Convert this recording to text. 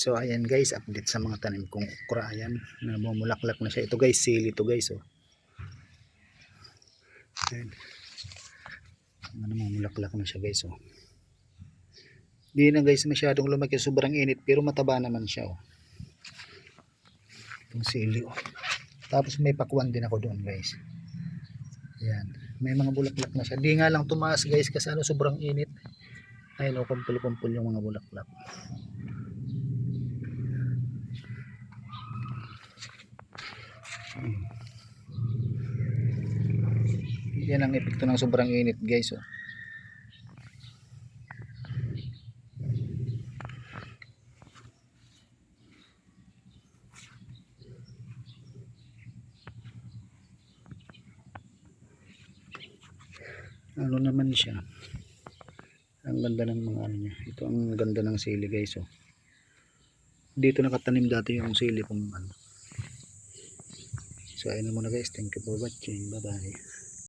So ayan guys, update sa mga tanim kong okra. Ayan, namumulaklak na siya. Ito guys, sili to guys. Oh. Ayan. Namumulaklak na siya guys. Oh. Hindi na guys masyadong lumaki, sobrang init pero mataba naman siya. Oh. Itong sili. Oh. Tapos may pakwan din ako doon guys. Ayan, may mga bulaklak na siya. Di nga lang tumaas guys kasi ano, sobrang init. Ayun, oh, kumpul-kumpul yung mga bulaklak. Yan ang epekto ng sobrang init guys. Oh. Ano naman siya, ang ganda ng mga ano niya. Ito ang ganda ng sili guys. Oh. Dito nakatanim dati yung sili kung ano. So ayun na muna guys, thank you for watching, bye bye.